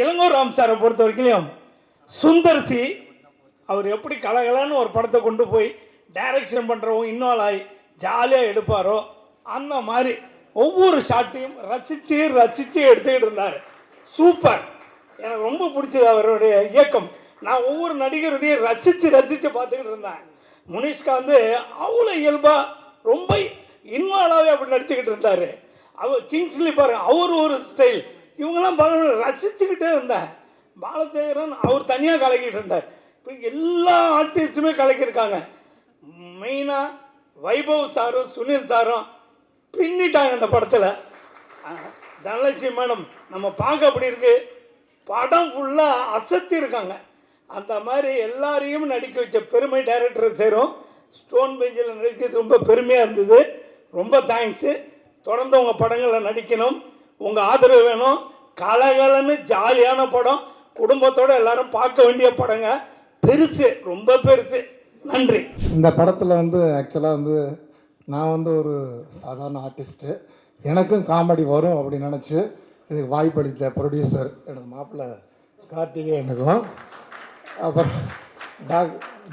இளங்கோ ராம் சாரை பொறுத்த வரைக்கும் சுந்தர் சி அவர் எப்படி கலகலன்னு ஒரு படத்தை கொண்டு போய் டைரக்ஷன் பண்ணுறவங்க இன்வால்வ் ஆகி ஜாலியாக எடுப்பாரோ அந்த மாதிரி ஒவ்வொரு ஷாட்டையும் ரசித்து எடுத்துக்கிட்டு இருந்தார். சூப்பர். எனக்கு ரொம்ப பிடிச்சது அவருடைய இயக்கம். நான் ஒவ்வொரு நடிகருடைய ரசித்து பார்த்துக்கிட்டு இருந்தேன். முனிஷ்கா அவ்வளோ இயல்பாக ரொம்ப இன்வால்வாகவே அப்படி நடிச்சுக்கிட்டு இருந்தார். அவர் கிங்ஸ்லி பாருங்க, அவர் ஒரு ஸ்டைல், இவங்கெல்லாம் பார்க்க ரசிச்சுக்கிட்டே இருந்தேன். பாலசேகரன் அவர் தனியாக கலக்கிட்டு இருந்தார். இப்போ எல்லா ஆர்டிஸ்ட்டுமே கலக்கியிருக்காங்க. மெயினாக வைபவ் சாரும் சுனில் சாரும் பின்னிட்டாங்க இந்த படத்தில். தனலட்சுமி மேடம் நம்ம பார்க்க அப்படி இருக்கு, படம் ஃபுல்லாக அசத்தி இருக்காங்க. அந்த மாதிரி எல்லாரையும் நடிக்க வச்ச பெருமை டைரக்டர் சேரும். ஸ்டோன் பெஞ்சில் நடிக்கிறது ரொம்ப பெருமையாக இருந்தது. ரொம்ப தேங்க்ஸு. தொடர்ந்து உங்கள் படங்களில் நடிக்கணும், உங்கள் ஆதரவு வேணும். கலகலன்னு ஜாலியான படம், குடும்பத்தோடு எல்லாரும் பார்க்க வேண்டிய படங்க. பெருசு, ரொம்ப பெருசு. நன்றி. இந்த படத்தில் ஆக்சுவலாக நான் ஒரு சாதாரண ஆர்டிஸ்ட்டு, எனக்கும் காமெடி வரும் அப்படின்னு நினச்சி இதுக்கு வாய்ப்பளித்த ப்ரொடியூசர் எனது மாப்பிள்ளை கார்த்திகேயனுக்கும், அப்புறம்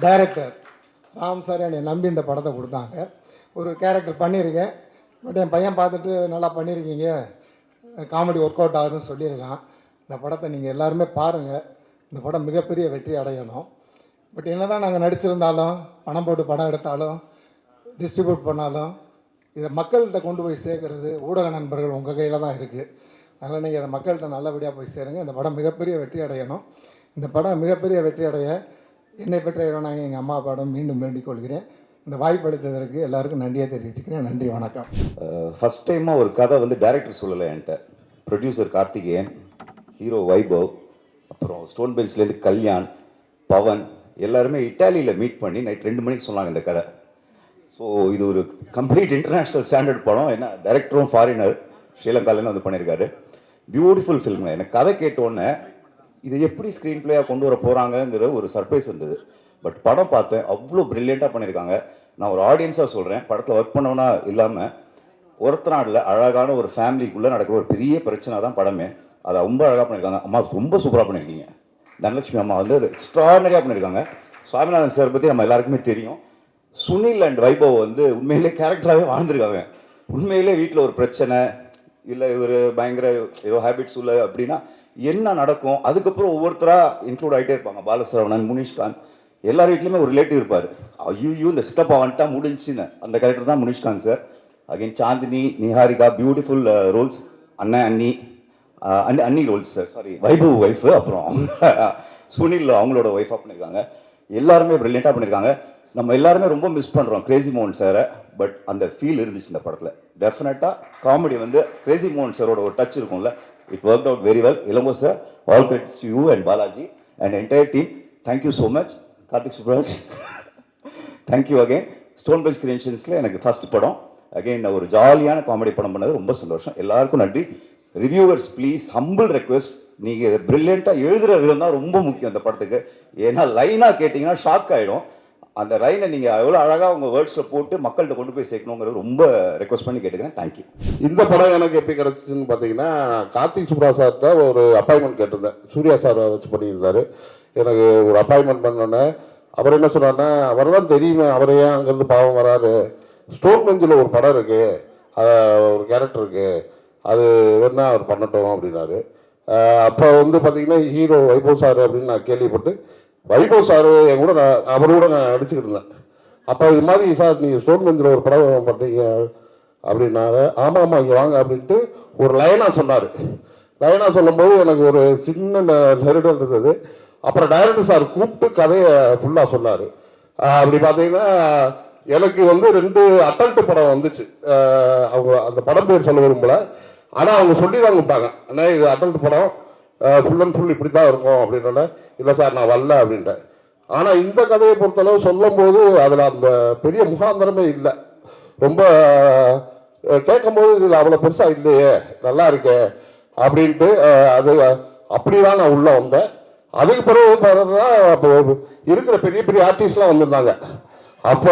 டைரக்டர் ராம் சார் என்னை நம்பி இந்த படத்தை கொடுத்தாங்க. ஒரு கேரக்டர் பண்ணியிருக்கேன், பட் என் பையன் பார்த்துட்டு நல்லா பண்ணியிருக்கீங்க, காமெடி ஒர்க் அவுட் ஆகுதுன்னு சொல்லியிருக்கான். இந்த படத்தை நீங்கள் எல்லாருமே பாருங்கள். இந்த படம் மிகப்பெரிய வெற்றி அடையணும். பட் என்ன தான் நாங்கள் நடிச்சிருந்தாலும், பணம் போட்டு படம் எடுத்தாலும், டிஸ்ட்ரிபியூட் பண்ணாலும், இதை மக்கள்கிட்ட கொண்டு போய் சேர்க்குறது ஊடக நண்பர்கள் உங்கள் கையில் தான் இருக்குது. அதனால் நீங்கள் அதை மக்கள்கிட்ட நல்லபடியாக போய் சேருங்க. இந்த படம் மிகப்பெரிய வெற்றி அடையணும். இந்த படம் மிகப்பெரிய வெற்றி அடைய என்னை பெற்ற இறைவனாக எங்கள் அம்மா படம் மீண்டும் வேண்டிக் கொள்கிறேன். இந்த வாய்ப்பு அளித்ததற்கு எல்லாருக்கும் நன்றியை தெரிவிச்சுக்கிறேன். நன்றி, வணக்கம். ஃபஸ்ட் டைமாக ஒரு கதை டைரக்டர் சொல்லலை என்கிட்ட. ப்ரொடியூசர் கார்த்திகேயன், ஹீரோ வைபவ், அப்புறம் ஸ்டோன் பெஞ்ச்லேருந்து கல்யாண், பவன் எல்லாருமே இட்டாலியில் மீட் பண்ணி நைட் 2 மணிக்கு சொன்னாங்க இந்த கதை. ஸோ இது ஒரு கம்ப்ளீட் இன்டர்நேஷ்னல் ஸ்டாண்டர்ட் படம். என்ன டைரக்டரும் ஃபாரினர், ஸ்ரீலங்காலேருந்து பண்ணியிருக்காரு. Beautiful film. எனக்கு கதை கேட்டோன்னே இதை எப்படி ஸ்க்ரீன் பிளேயாக கொண்டு வர போகிறாங்கங்கிற ஒரு சர்ப்ரைஸ் இருந்தது. பட் படம் பார்த்தேன், அவ்வளோ ப்ரில்லியண்ட்டாக பண்ணியிருக்காங்க. நான் ஒரு ஆடியன்ஸாக சொல்கிறேன், படத்தில் ஒர்க் பண்ணவனா இல்லாமல் ஒருத்தநாடில் அழகான ஒரு ஃபேமிலிக்குள்ளே நடக்கிற ஒரு பெரிய பிரச்சனை தான் படமே. அதை ரொம்ப அழகாக பண்ணியிருக்காங்க. அம்மா ரொம்ப சூப்பராக பண்ணியிருக்கீங்க. தனலட்சுமி அம்மா எக்ஸ்ட்ராடனரியாக பண்ணியிருக்காங்க. சுவாமிநாதன் சார் பற்றி நம்ம எல்லாருக்குமே தெரியும். சுனில் அண்ட் வைபவ் உண்மையிலே கேரக்டராகவே வாழ்ந்துருக்காங்க. உண்மையிலே வீட்டில் ஒரு பிரச்சனை இல்லை, ஒரு பயங்கர ஏதோ ஹேபிட்ஸ் உள்ள அப்படின்னா என்ன நடக்கும், அதுக்கப்புறம் ஒவ்வொருத்தராக இன்க்ளூட் ஆகிட்டே இருப்பாங்க. பாலசரவணன், முனிஷ்காந்த், எல்லார் வீட்லேயுமே ஒரு ரிலேட்டிவ் இருப்பார். ஐயோ இந்த சித்தப்பா வந்துட்டா முடிஞ்சுன்னு அந்த கேரக்டர் தான் Munishkanth sir. Again Chandini, Niharika, beautiful roles. அண்ணன் அண்ணி roles sir, sorry Vaibhav wife, அப்புறம் சுனில் அவங்களோட ஒய்ஃபாக பண்ணியிருக்காங்க. எல்லாருமே ப்ரில்லியண்ட்டாக பண்ணியிருக்காங்க. நம்ம எல்லாருமே ரொம்ப மிஸ் பண்ணுறோம் கிரேசி மோகன் சாரை. பட் அந்த ஃபீல் இருந்துச்சு இந்த படத்தில். டெஃபினட்டாக காமெடி கிரேசி மோகன் சாரோட ஒரு டச் இருக்கும்ல, it work out very well. Ilango sir, all credits you and Balaji and entire team. Thank you so much. Karthik Subbaraj, thank you again. Stone bench கிரியேஷன்ஸில் எனக்கு ஃபர்ஸ்ட் படம். அகைன் ஒரு ஜாலியான காமெடி படம் பண்ணது ரொம்ப சந்தோஷம். எல்லாருக்கும் நன்றி. ரிவ்யூவர்ஸ் ப்ளீஸ், ஹம்பிள் ரெக்வெஸ்ட், நீங்கள் ப்ரில்லியண்ட்டாக எழுதுகிற விதம் தான் ரொம்ப முக்கியம் இந்த படத்துக்கு. ஏன்னா லைனாக கேட்டிங்கன்னா ஷாக் ஆகிடும். அந்த லைனை நீங்கள் எவ்வளோ அழகாக உங்கள் வேர்ட்ஸை போட்டு மக்கள்கிட்ட கொண்டு போய் சேர்க்கணுங்கிறது ரொம்ப ரெக்வஸ்ட் பண்ணி கேட்டுக்கிறேன். தேங்க்யூ. இந்த படம் எனக்கு எப்படி கிடச்சிச்சின்னு பார்த்தீங்கன்னா, கார்த்திக் சுப்ராஜ் சார்கிட்ட ஒரு அப்பாயின்மெண்ட் கேட்டிருந்தேன். சூர்யா சார் வச்சு பண்ணியிருந்தார். எனக்கு ஒரு அப்பாயின்மெண்ட் பண்ணோன்னே அவர் என்ன சொன்னார்னா, அவர் தான் தெரியுமே, அவர் ஏன் அங்கேருந்து பாவம் வராரு, ஸ்டோன் பெஞ்சில் ஒரு படம் இருக்குது, ஒரு கேரக்டர் இருக்குது, அது வேணா அவர் பண்ணட்டும் அப்படின்னாரு. அப்போ பார்த்தீங்கன்னா ஹீரோ வைபவ் சார் அப்படின்னு நான் கேள்விப்பட்டு, வைபவ் சார் என் கூட அவரோட நான் நடிச்சுக்கிட்டு இருந்தேன். அப்போ இது மாதிரி சார் நீங்கள் ஸ்டோன் பெஞ்சில் ஒரு படம் பண்ணுறீங்க அப்படின்னாரு. ஆமாம் ஆமாம் இங்கே வாங்க அப்படின்ட்டு ஒரு லைனாக சொன்னார். லைனாக சொல்லும்போது எனக்கு ஒரு சின்ன நெருடல் இருந்தது. அப்புறம் டைரக்டர் சார் கூப்பிட்டு கதையை ஃபுல்லாக சொன்னார். அப்படி பார்த்தீங்கன்னா எனக்கு 2 அட்டல்ட்டு படம் வந்துச்சு. அவங்க அந்த படம் பேர் சொல்ல விரும்பல, ஆனால் அவங்க சொல்லி தான் கொடுத்தாங்க, அண்ணா இது அட்டல்ட்டு படம், ஃபுல் அண்ட் ஃபுல் இப்படி தான் இருக்கும் அப்படின்னா. இல்லை சார் நான் வரல அப்படின்ட்டேன். ஆனால் இந்த கதையை பொறுத்தளவு சொல்லும்போது அதில் அந்த பெரிய முகாந்திரமே இல்லை. ரொம்ப கேட்கும்போது இதில் அவ்வளோ பெருசாக இல்லையே, நல்லா இருக்கே அப்படின்ட்டு அது அப்படி தான் நான் உள்ளே வந்தேன். அதுக்கு பிறகு பார்த்தா அப்போ இருக்கிற பெரிய பெரிய ஆர்டிஸ்ட்லாம் வந்திருந்தாங்க. அப்போ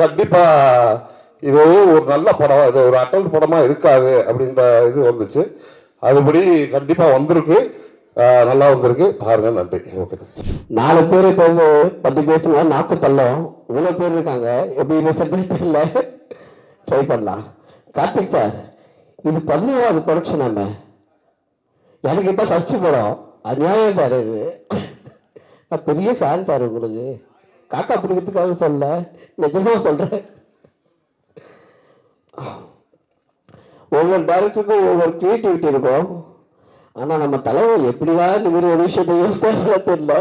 கண்டிப்பாக இது ஒரு நல்ல படம், இது ஒரு அட்டல் படமாக இருக்காது அப்படின்ற இது வந்துச்சு. அதுபடி கண்டிப்பாக வந்திருக்கு. நல்லா வந்திருக்கு பாருங்க. நன்றி. ஓகே. 4 பேர் இப்போ வந்து 10 பேசுனா நாக்கு தள்ளும். இவ்வளோ பேர் இருக்காங்க, எப்படி பேசுறது தெரியல. ட்ரை பண்ணலாம். கார்த்திக் சார், இது 11வது ப்ரொடக்ஷன் நம்ம. எனக்கு இப்போ ஃபஸ்ட்டு படம். அநியாயம் சார் இது. நான் பெரிய ஃபேன் சார் உங்களுக்கு. காக்கா பிடிக்கிறதுக்காக சொல்ல, நிஜமாக சொல்கிறேன். ஒவ்வொரு டேரக்டருக்கும் ஒவ்வொரு க்ரியேட்டிவிட்டி இருக்கும். ஆனால் நம்ம தலைவர் எப்படிதான் இந்த மாதிரி ஒரு விஷயத்தை யோசிச்சா தெரியல.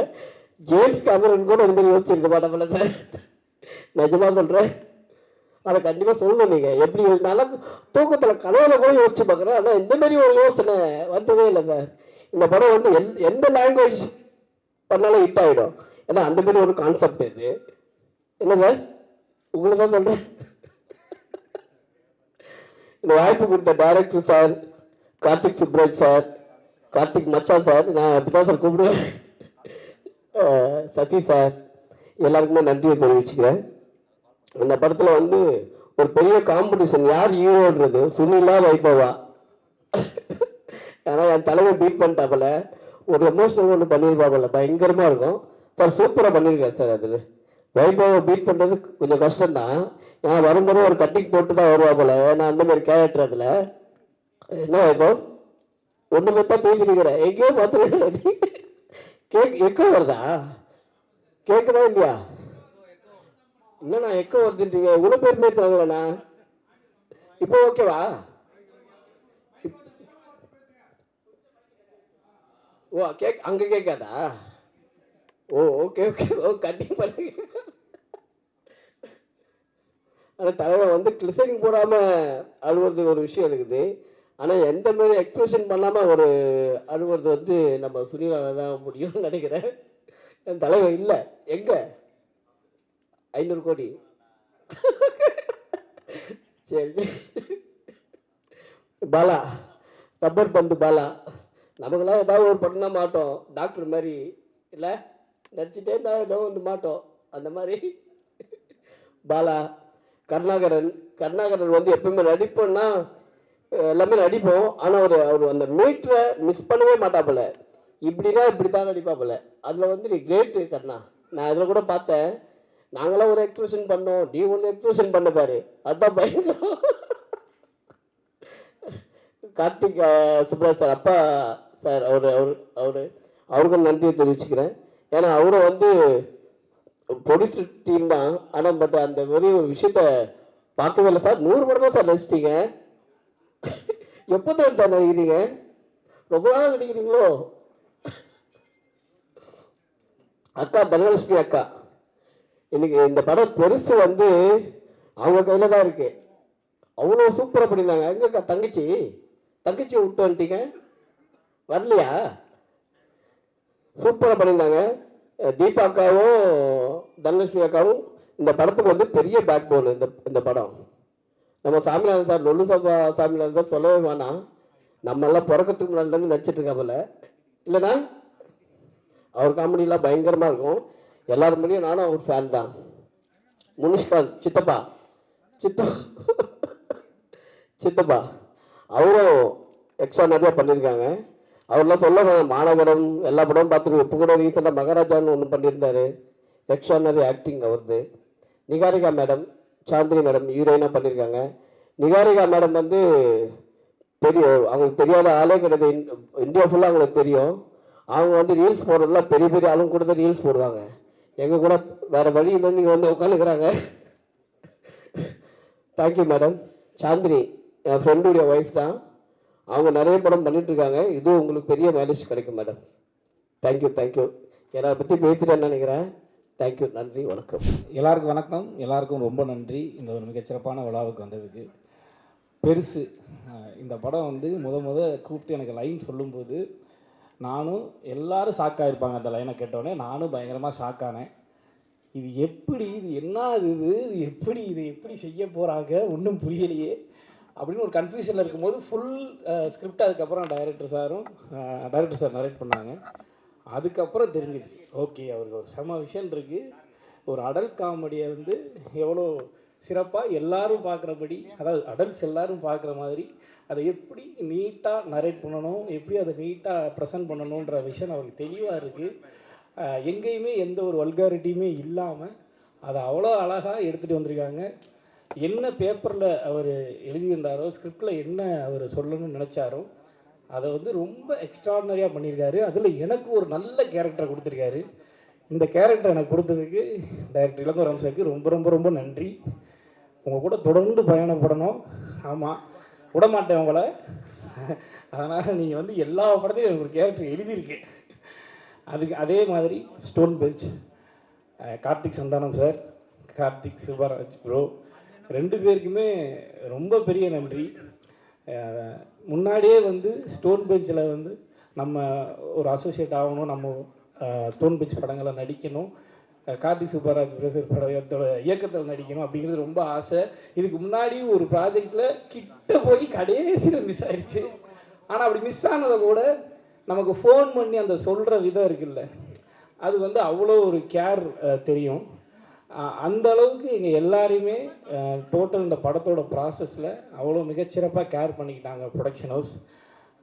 ஜேம்ஸ் கேமரன் கூட இந்த மாதிரி யோசிச்சிருக்க மாட்டோம்ல சார். நிஜமாக சொல்கிறேன். அதை கண்டிப்பாக சொல்லணும். நீங்கள் எப்படி இருந்தாலும் தூக்கத்தில் கனவுல கூட யோசிச்சு பார்க்குறேன். ஆனால் இந்த மாதிரி ஒரு யோசனை வந்ததே இல்லை சார். இந்த படம் வந்து எந்த லாங்குவேஜ் பண்ணாலும் ஹிட் ஆகிடும். ஏன்னா அந்த மாதிரி ஒரு கான்செப்ட் இது. என்ன சார் உங்களுக்கு தான் சொல்கிறேன். இந்த வாய்ப்பு கொடுத்த director sir, Karthik Subbaraj sir, Karthik மச்சான் சார், நான் அப்படி தான் சார் கூப்பிடுவேன், சசி சார், எல்லாருக்குமே நன்றியை தெரிவிச்சுக்கிறேன். அந்த படத்தில் வந்து ஒரு பெரிய காம்படிஷன், யார் ஹீரோன்றது சுனிலா வைபவா. ஏன்னா என் தலைமை பீட் பண்ணிட்டாப்புல, ஒரு எமோஷனல் ஒன்று பண்ணியிருப்பாப்புல, பயங்கரமாக இருக்கும் சார். சூப்பராக பண்ணியிருக்காரு சார். அதில் வைபவை பீட் பண்ணுறது கொஞ்சம் கஷ்டம்தான். ஏன்னா வரும்போது ஒரு கட்டிங் போட்டு தான் வருவாப்புல. ஏன்னா அந்த மாதிரி கேரக்டர் அதில். என்ன வைபவ் ஒன்றுமே தான் பேசிருக்கிறேன், எங்கேயோ பார்த்துருக்கேன். எக்கோ வருதா? கேட்குதா இல்லையா? என்னண்ணா எக்கோ வருதுன்றீங்க? இவ்வளோ பேர் பேசுகிறாங்களேண்ணா. இப்போ ஓகேவா? ஓ அங்கே கேட்காதா? ஓ ஓகே ஓகே. ஓ கட்டிங் பண்ணி. ஆனால் தலைவர் வந்து கிளிசரிங் போடாமல் அழுவுறது ஒரு விஷயம் இருக்குது. ஆனால் எந்த மாதிரி எக்ஸ்பிரஷன் பண்ணாமல் ஒரு அழுவுறது வந்து நம்ம சுனிலாவில் தான் முடியும்னு நினைக்கிறேன். என் தலைவர் இல்லை. எங்கே 500 கோடி? சரி. பாலா, ரப்பர் பந்து பாலா, நமக்கெல்லாம் ஏதாவது ஒரு பண்ண மாட்டோம். டாக்டர் மாதிரி இல்லை, நடிச்சுட்டே இருந்தால் ஏதோ ஒன்று மாட்டோம். அந்த மாதிரி பாலா, கருணாகரன் வந்து எப்பவுமே நடிப்போம்னா எல்லாமே நடிப்போம். ஆனால் அவர் அந்த மீட்டரை மிஸ் பண்ணவே மாட்டாப்புல. இப்படின்னா இப்படி தான் நடிப்பாப்புல. அதில் வந்து நீ கிரேட்டு கருணா. நான் அதில் கூட பார்த்தேன். நாங்களாம் ஒரு எக்ஸ்பிரஷன் பண்ணோம், நீ ஒன்று எக்ஸ்பிரஷன் பண்ண பாரு, அதுதான் பயங்கரம். கார்த்திக் சுப்ராஜ் சார், அப்பா சார், அவருக்கும் நன்றியை தெரிவிச்சுக்கிறேன். ஏன்னா அவரும் வந்து ப்ரொடியூசர் டீம் தான். ஆனால் பட் அந்த மாதிரி ஒரு விஷயத்த பார்க்கவே இல்லை சார். 100 படம் தான் சார் நடிச்சிட்டீங்க. எப்போ தான் சார் நடிக்கிறீங்க? ரொம்ப நாள் நடிக்கிறீங்களோ? அக்கா தனலட்சுமி அக்கா, இன்னைக்கு இந்த படம் பெருசு வந்து அவங்க கையில் தான் இருக்கு. அவ்வளோ சூப்பராக பண்ணியிருந்தாங்க. எங்கக்கா தங்கச்சி விட்டு வந்துட்டீங்க, வரலையா? சூப்பராக பண்ணியிருந்தாங்க. தீபா அக்காவும் தனலட்சுமி அக்காவும் இந்த படத்துக்கு வந்து பெரிய பேக் போன். இந்த படம் நம்ம சாமிநாதன் சார், லொல்லு சபா சாமிநாதன் சார் சொல்லவே வேணாம். நம்மெல்லாம் பிறக்கிறதுக்கு முன்னாடிலேருந்து நடிச்சிட்டு இருக்காப்புல. இல்லைனா அவர் காமெடியெலாம் பயங்கரமாக இருக்கும். எல்லாரும் முடியும். நானும் அவர் ஃபேன் தான். முனிஷ்காந்த் சித்தப்பா அவரும் எக்ஸ்ட்ரா நிறையா பண்ணியிருக்காங்க. அவர்லாம் சொல்ல வேணாம். மாநகரம் எல்லா படமும் பார்த்துருவோம். இப்போ கூட ரீசெண்டாக மகாராஜான்னு ஒன்று பண்ணியிருந்தாரு. எக்ஸ்ட்ரானரி ஆக்டிங் அவரது. நிகாரிகா மேடம், சாந்தினி மேடம் ஹீரோயினாக பண்ணியிருக்காங்க. நிகாரிகா மேடம் வந்து அவங்களுக்கு தெரியாத ஆளே கிடையாது. இந்தியா ஃபுல்லாக அவங்களுக்கு தெரியும். அவங்க வந்து ரீல்ஸ் போடுறதுலாம் பெரிய ஆளுங்க கூட தான் ரீல்ஸ் போடுவாங்க. எங்கள் கூட வேறு வழி இல்லைன்னு நீங்கள் வந்து உட்காந்துக்கிறாங்க. Thank you madam. சாந்தினி என் ஃப்ரெண்டுடைய ஒய்ஃப் தான். அவங்க நிறைய படம் பண்ணிகிட்ருக்காங்க. இதுவும் உங்களுக்கு பெரிய மைலேஜ் கிடைக்கும் மேடம். தேங்க்யூ. என்னை பற்றி பேசிட்டேன்னு நினைக்கிறேன். தேங்க்யூ, நன்றி, வணக்கம். எல்லாருக்கும் வணக்கம். எல்லாருக்கும் ரொம்ப நன்றி இந்த ஒரு மிகச்சிறப்பான விழாவுக்கு வந்ததுக்கு. பெருசு இந்த படம் வந்து முத கூப்பிட்டு எனக்கு லைன் சொல்லும்போது நானும் எல்லாரும் ஷாக்காயிருப்பாங்க. அந்த லைனை கேட்டோடனே நானும் பயங்கரமாக ஷாக்கானேன். இது என்ன இது எப்படி செய்ய போகிறாங்க, ஒன்றும் புரியலையே அப்படின்னு ஒரு கன்ஃபியூஷனில் இருக்கும்போது ஃபுல் ஸ்கிரிப்ட் அதுக்கப்புறம் டைரக்டர் சார் நரேட் பண்ணாங்க. அதுக்கப்புறம் தெரிஞ்சிடுச்சு, ஓகே அவருக்கு ஒரு செம விஷயம் இருக்குது. ஒரு அடல்ட் காமெடியை வந்து எவ்வளோ சிறப்பாக எல்லாரும் பார்க்குறபடி, அதாவது அடல்ட்ஸ் எல்லாரும் பார்க்குற மாதிரி அதை எப்படி நீட்டாக நரேட் பண்ணணும், எப்படி அதை நீட்டாக ப்ரெசென்ட் பண்ணணுன்ற விஷயம் அவருக்கு தெளிவாக இருக்குது. எங்கேயுமே எந்த ஒரு வல்காரிட்டியுமே இல்லாமல் அதை அவ்வளோ அழகாக எடுத்துகிட்டு வந்திருக்காங்க. என்ன பேப்பரில் அவர் எழுதியிருந்தாரோ, ஸ்கிரிப்டில் என்ன அவர் சொல்லணும்னு நினச்சாரோ அதை வந்து ரொம்ப எக்ஸ்ட்ராடனரியாக பண்ணியிருக்காரு. அதில் எனக்கு ஒரு நல்ல கேரக்டரை கொடுத்துருக்காரு. இந்த கேரக்டர் எனக்கு கொடுத்ததுக்கு டைரக்டர் இளங்கோவன் சாருக்கு ரொம்ப ரொம்ப ரொம்ப நன்றி. உங்கள் கூட தொடர்ந்து பயணப்படணும். ஆமாம், விடமாட்டேன் உங்களை. அதனால் நீங்கள் வந்து எல்லா படத்தையும் எனக்கு ஒரு கேரக்டர் எழுதியிருக்கு. அதுக்கு அதே மாதிரி stone bench Karthik Santhanam sir, Karthik Subbaraj bro, 2 பேருக்குமே ரொம்ப பெரிய நன்றி. முன்னாடியே வந்து ஸ்டோன் பெஞ்சில் வந்து நம்ம ஒரு அசோசியேட் ஆகணும், நம்ம ஸ்டோன் பெஞ்ச் படங்களை நடிக்கணும், கார்த்திக் சுப்பராஜ் படத்தோட இயக்கத்தில் நடிக்கணும் அப்படிங்கிறது ரொம்ப ஆசை. இதுக்கு முன்னாடி ஒரு ப்ராஜெக்டில் கிட்ட போய் கடைசியில் மிஸ் ஆயிடுச்சு. ஆனால் அப்படி மிஸ் ஆனதை கூட நமக்கு ஃபோன் பண்ணி அந்த சொல்கிற விதம் இருக்குல்ல, அது வந்து அவ்வளோ ஒரு கேர் தெரியும். அந்த அளவுக்கு எங்கள் எல்லாரையுமே டோட்டல் இந்த படத்தோட ப்ராசஸில் அவ்வளோ மிகச்சிறப்பாக கேர் பண்ணிக்கிட்டாங்க ப்ரொடக்ஷன் ஹவுஸ்.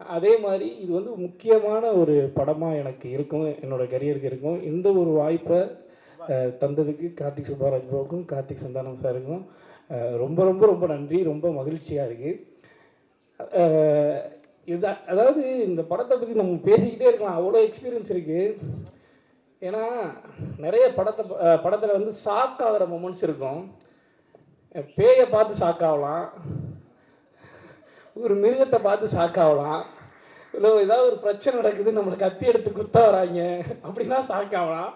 அதே மாதிரி இது வந்து முக்கியமான ஒரு படமாக எனக்கு இருக்கும், என்னோடய கரியருக்கு இருக்கும். இந்த ஒரு வாய்ப்பை தந்ததுக்கு கார்த்திக் சுப்பராஜ் ப்ரோக்கும் கார்த்திக் சந்தானம் சாருக்கும் ரொம்ப ரொம்ப ரொம்ப நன்றி. ரொம்ப மகிழ்ச்சியாக இருக்குது. அதாவது இந்த படத்தை பற்றி நம்ம பேசிக்கிட்டே இருக்கலாம், அவ்வளோ எக்ஸ்பீரியன்ஸ் இருக்குது. ஏன்னா நிறைய படத்தில் வந்து ஷாக் ஆகிற மொமெண்ட்ஸ் இருக்கும். பேயை பார்த்து ஷாக் ஆகலாம், ஒரு மிருகத்தை பார்த்து ஷாக் ஆகலாம், இல்லை ஏதாவது ஒரு பிரச்சனை நடக்குது நம்மளை கத்தி எடுத்து குத்த வராங்க அப்படின்னா ஷாக் ஆகலாம்.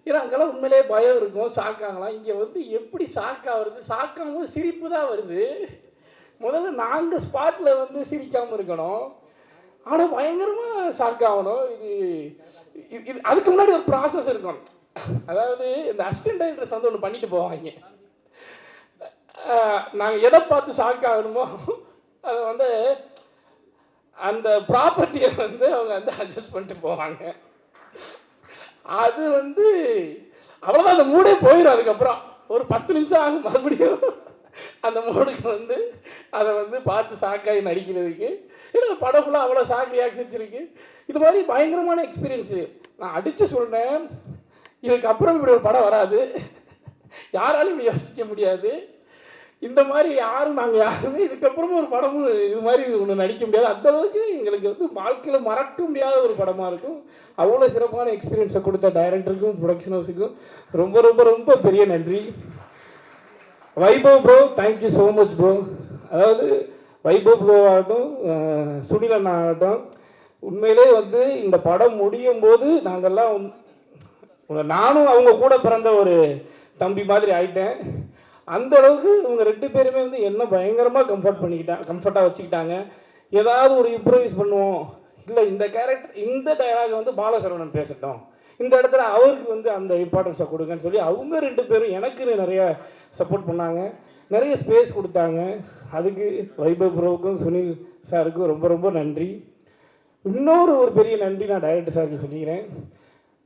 ஏன்னா அங்கெல்லாம் உண்மையிலே பயம் இருக்கும், ஷாக் ஆகலாம். இங்கே வந்து எப்படி ஷாக் ஆகுறது, ஷாக் ஆகும்போது சிரிப்பு தான் வருது. முதல்ல நாங்கள் ஸ்பாட்டில் வந்து சிரிக்காமல் இருக்கணும், ஆனால் பயங்கரமாக ஷாக் ஆகணும். இது அதுக்கு முன்னாடி ஒரு ப்ராசஸ் இருக்கும். அதாவது இந்த அசிஸ்டன்ட் டைரக்டர்ஸ் வந்து ஒன்று பண்ணிட்டு போவாங்க. நாங்கள் எதை பார்த்து ஷாக் ஆகணுமோ அதை வந்து அந்த ப்ராப்பர்ட்டியை வந்து அவங்க வந்து அட்ஜஸ்ட் பண்ணிட்டு போவாங்க. அது வந்து அவ்வளோதான், அந்த மூடே போயிடும். அதுக்கப்புறம் ஒரு 10 நிமிஷம் ஆகும் மறுபடியும் அந்த மூடுக்கு வந்து அதை வந்து பார்த்து ஷாக்காகி நடிக்கிறதுக்கு. ஏன்னா படம் ஃபுல்லாக அவ்வளோ ஷாக் ரியாக்ஷன்ஸ் இருக்குது. இது மாதிரி பயங்கரமான எக்ஸ்பீரியன்ஸு. நான் அடித்து சொன்னேன், இதுக்கப்புறம் இப்படி ஒரு படம் வராது, யாராலும் இப்படி யோசிக்க முடியாது. இந்த மாதிரி நாங்கள் யாருமே இதுக்கப்புறமும் ஒரு படமும் இது மாதிரி ஒன்று நடிக்க முடியாது. அந்தளவுக்கு எங்களுக்கு வந்து வாழ்க்கையில் மறக்க முடியாத ஒரு படமாக இருக்கும். அவ்வளோ சிறப்பான எக்ஸ்பீரியன்ஸை கொடுத்த டைரக்டருக்கும் ப்ரொடக்ஷன் ஹவுஸுக்கும் ரொம்ப ரொம்ப ரொம்ப பெரிய நன்றி. Vaibhav bro, thank you so much bro. அதாவது வைபவ் ப்ரோ ஆகட்டும், சுனில் அண்ணா ஆகட்டும், உண்மையிலே வந்து இந்த படம் முடியும் போது நாங்கள்லாம் நானும் அவங்க கூட பிறந்த ஒரு தம்பி மாதிரி ஆயிட்டேன். அந்த அளவுக்கு இவங்க 2 பேருமே வந்து என்ன பயங்கரமாக கம்ஃபர்ட்டாக வச்சுக்கிட்டாங்க. ஏதாவது ஒரு இம்ப்ரூவைஸ் பண்ணுவோம், இல்லை இந்த கேரக்டர் இந்த டயலாக் வந்து பாலசரவணன் பேசட்டும், இந்த இடத்துல அவருக்கு வந்து அந்த இம்பார்ட்டன்ஸை கொடுங்கன்னு சொல்லி அவங்க 2 பேரும் எனக்கு நிறைய சப்போர்ட் பண்ணாங்க, நிறைய ஸ்பேஸ் கொடுத்தாங்க. அதுக்கு வைபவ் ப்ரோவுக்கும் சுனில் சாருக்கும் ரொம்ப ரொம்ப நன்றி. இன்னொரு பெரிய நன்றி நான் டைரக்டர் சாருக்கு சொல்லிக்கிறேன்.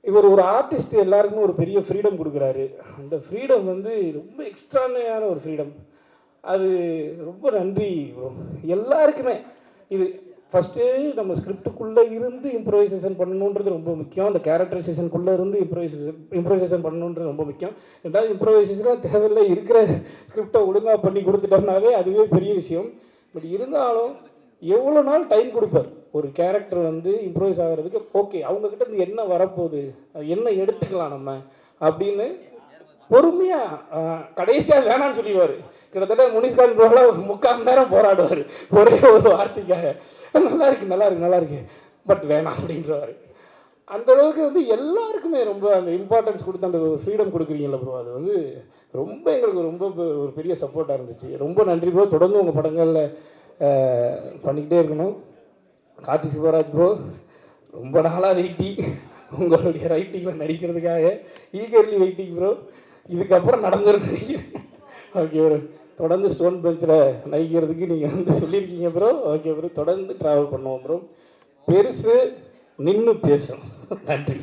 இவர் ஒரு ஆர்டிஸ்ட், எல்லாருக்குமே ஒரு பெரிய ஃப்ரீடம் கொடுக்குறாரு. அந்த ஃப்ரீடம் வந்து ரொம்ப எக்ஸ்ட்ரானரியான ஒரு ஃப்ரீடம். அது ரொம்ப நன்றி ப்ரோ எல்லாருக்குமே. இது ஃபஸ்ட்டு நம்ம ஸ்கிரிப்டுக்குள்ளே இருந்து இம்ப்ரோவைசேஷன் பண்ணணுன்றது ரொம்ப முக்கியம். அந்த கேரக்டரைசேஷனுக்குள்ளே இருந்து இம்ப்ரோவைசேஷன் பண்ணணுன்றது ரொம்ப முக்கியம். ரெண்டாவது இம்ப்ரோவைசேஷனாக தேவையில்லை, இருக்கிற ஸ்கிரிப்டை ஒழுங்காக பண்ணி கொடுத்துட்டோம்னாவே அதுவே பெரிய விஷயம். பட் இருந்தாலும் எவ்வளோ நாள் டைம் கொடுப்பார் ஒரு கேரக்டர் வந்து இம்ப்ரோவைஸ் ஆகிறதுக்கு. ஓகே, அவங்கக்கிட்ட இருந்து என்ன வரப்போகுது, என்ன எடுத்துக்கலாம் நம்ம அப்படின்னு பொறுமையாக கடைசியாக வேணான்னு சொல்லிடுவார். கிட்டத்தட்ட முனிஷ்காந்த் ப்ரோலாம் 3/4 மணி நேரம் போராடுவார் ஒரே ஒரு வார்த்தைக்காக. நல்லா இருக்கு பட் வேணாம் அப்படின்றவார். அந்தளவுக்கு வந்து எல்லாருக்குமே ரொம்ப அந்த இம்பார்ட்டன்ஸ் கொடுத்து அந்த ஃப்ரீடம் கொடுக்குறீங்களா ப்ரோ, அது வந்து ரொம்ப எங்களுக்கு ரொம்ப ஒரு பெரிய சப்போர்ட்டாக இருந்துச்சு. ரொம்ப நன்றி ப்ரோ. தொடர்ந்து உங்கள் படங்களில் பண்ணிக்கிட்டே இருக்கணும். கார்த்திக் சுப்பராஜ் ப்ரோ, ரொம்ப நாளாக வெயிட்டிங் உங்களுடைய ரைட்டிங்கில் நடிக்கிறதுக்காக, ஈகர்லி வெயிட்டிங் ப்ரோ. இதுக்கப்புறம் நடந்துரும் நினைக்கிறேன். ஓகே ப்ரோ, தொடர்ந்து ஸ்டோன் பெஞ்சில் நடிக்கிறதுக்கு நீங்கள் வந்து சொல்லியிருக்கீங்க ப்ரோ. ஓகே ப்ரோ, தொடர்ந்து ட்ராவல் பண்ணுவோம் ப்ரோ. பெருசு நின்று பேசும். நன்றி.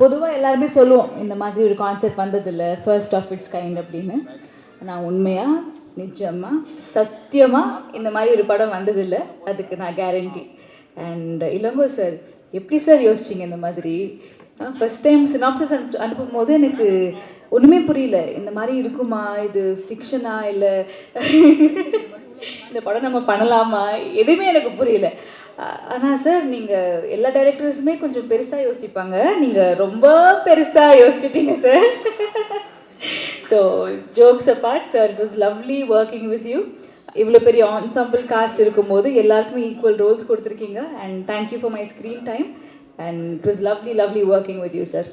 பொதுவாக எல்லாருமே சொல்லுவோம் இந்த மாதிரி ஒரு கான்செப்ட் வந்ததில்லை, ஃபர்ஸ்ட் ஆஃப் இட்ஸ் கைண்ட் அப்படின்னு. நான் உண்மையாக நிஜமாக சத்தியமாக இந்த மாதிரி ஒரு படம் வந்ததில்லை, அதுக்கு நான் கேரண்டி. அண்ட் இளங்கோ சார் எப்படி சார் யோசிச்சிங்க இந்த மாதிரி? ஃபஸ்ட் டைம் சினாப்சிஸ் அனுப்பும் போது எனக்கு ஒன்றுமே புரியல, இந்த மாதிரி இருக்குமா, இது ஃபிக்ஷனா இல்லை இந்த படம் நம்ம பண்ணலாமா, எதுவுமே எனக்கு புரியல. ஆனால் சார் நீங்கள் எல்லா டைரக்டர்ஸுமே கொஞ்சம் பெருசாக யோசிப்பாங்க, நீங்கள் ரொம்ப பெருசாக யோசிச்சிட்டீங்க sir. So jokes apart sir, it was lovely working with you. இவ்வளோ பெரிய ஆன்சாம்பிள் காஸ்ட் இருக்கும்போது எல்லாருக்குமே ஈக்குவல் ரோல்ஸ் கொடுத்துருக்கீங்க. And thank you for my screen time and it was lovely working with you sir.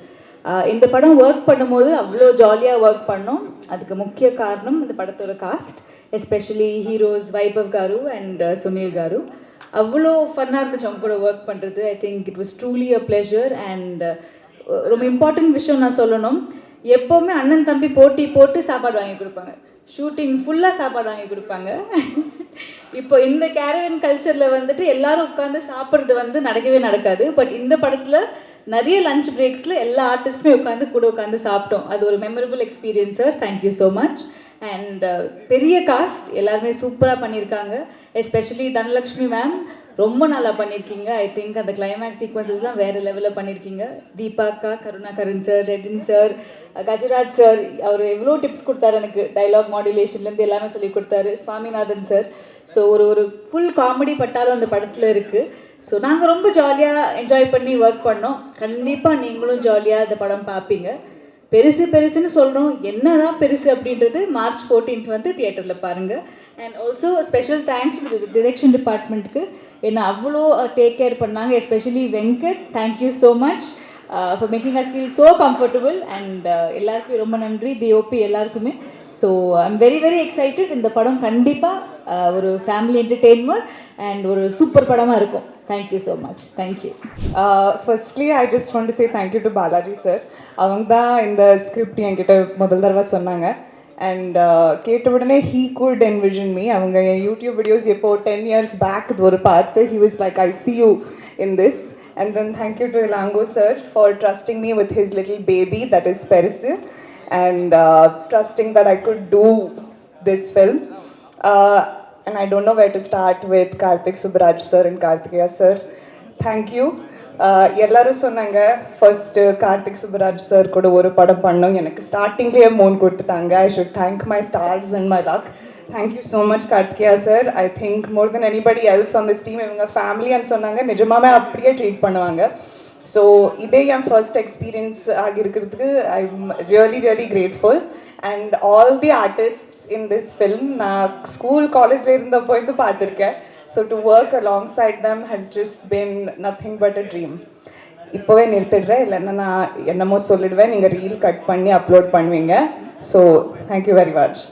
இந்த படம் ஒர்க் பண்ணும்போது அவ்வளோ ஜாலியாக ஒர்க் பண்ணோம். அதுக்கு முக்கிய காரணம் இந்த படத்தோட cost, especially heroes Vaibhav car and Sunil car. அவ்வளோ ஃபன்னாக இருந்துச்சு அவங்க கூட ஒர்க் பண்ணுறது. I think it was truly a pleasure. And ரொம்ப இம்பார்ட்டன்ட் விஷயம் நான் சொல்லணும், எப்போவுமே அண்ணன் தம்பி போட்டி போட்டு சாப்பாடு வாங்கி கொடுப்பாங்க, ஷூட்டிங் ஃபுல்லாக சாப்பாடு வாங்கி கொடுப்பாங்க. இப்போ இந்த கேரவன் கல்ச்சரில் வந்துட்டு எல்லாரும் உட்காந்து சாப்பிட்றது வந்து நடக்கவே நடக்காது. பட் இந்த படத்தில் நிறைய லஞ்ச் பிரேக்ஸில் எல்லா ஆர்டிஸ்ட்டுமே கூட உட்காந்து சாப்பிட்டோம். அது ஒரு memorable experience sir. Thank you so much. And பெரிய காஸ்ட் எல்லாருமே சூப்பராக பண்ணியிருக்காங்க. எஸ்பெஷலி தனலக்ஷ்மி மேம் ரொம்ப நல்லா பண்ணியிருக்கீங்க. ஐ திங்க் அந்த கிளைமேக்ஸ் சீக்வன்சஸ்லாம் வேறு லெவலில் பண்ணியிருக்கீங்க. தீபாக்கா, Karunakaran sir, Redin sir, Kajaraj sir, அவர் எவ்வளோ டிப்ஸ் கொடுத்தாரு எனக்கு, டைலாக் மாடுலேஷன்லேருந்து எல்லாமே சொல்லி கொடுத்தாரு. சுவாமிநாதன் சார். ஸோ ஒரு ஃபுல் காமெடி பட்டாலும் அந்த படத்தில் இருக்குது. ஸோ நாங்கள் ரொம்ப ஜாலியாக என்ஜாய் பண்ணி ஒர்க் பண்ணோம். கண்டிப்பாக நீங்களும் ஜாலியாக இந்த படம் பார்ப்பீங்க. பெருசுன்னு சொல்கிறோம், என்ன தான் பெருசு அப்படின்றது மார்ச் 14th வந்து தியேட்டரில் பாருங்கள். And also special thanks direction டிபார்ட்மெண்ட்டுக்கு, என்னை அவ்வளோ டேக் கேர் பண்ணாங்க. Especially Venkat, thank you so much for making as feel so comfortable. And எல்லாருக்குமே ரொம்ப நன்றி, டிஓபி எல்லாருக்குமே. So I'm very excited. இந்த படம் கண்டிப்பாக ஒரு ஃபேமிலி என்டர்டெயின்மெண்ட் அண்ட் ஒரு சூப்பர் படமாக இருக்கும். Thank you so much. Thank you. Firstly I just want to say thank you to Balaji sir. அவங்க தான் இந்த ஸ்கிரிப்ட் என்கிட்ட முதல் தடவை சொன்னாங்க. அண்ட் கேட்ட உடனே ஹீ குட் என்விஷன் மீ. அவங்க என் யூடியூப் வீடியோஸ் எப்போ 10 years பேக் இது ஒரு பார்த்து he was like, I see you in this. And then thank you to Ilango sir for trusting me with his little baby that is Perisu, and trusting that I could do this film. And I don't know where to start with Karthik Subbaraj sir and Karthikeya sir. Thank you. எல்லாரும் சொன்னாங்க first Karthik Subbaraj sir கூட ஒரு படம் பண்ணோம், எனக்கு ஸ்டார்டிங்லேயே மோன் கொடுத்துட்டாங்க. I should thank my stars and my luck. Thank you so much Karthikeya sir. I think more than anybody else on this team இவங்க ஃபேமிலின்னு சொன்னாங்க, நிஜமாவே அப்படியே ட்ரீட் பண்ணுவாங்க. ஸோ இதே என் ஃபர்ஸ்ட் எக்ஸ்பீரியன்ஸ் ஆகியிருக்கிறதுக்கு I am really grateful. And all the artists in this film நான் ஸ்கூல் காலேஜில் இருந்தப்போ இருந்து பார்த்துருக்கேன். So to work alongside them has just been nothing but a dream. இப்போவே நிறுத்திடுறேன், இல்லைன்னா நான் என்னமோ சொல்லிடுவேன், நீங்கள் ரீல் கட் பண்ணி அப்லோட் பண்ணுவீங்க. So thank you very much.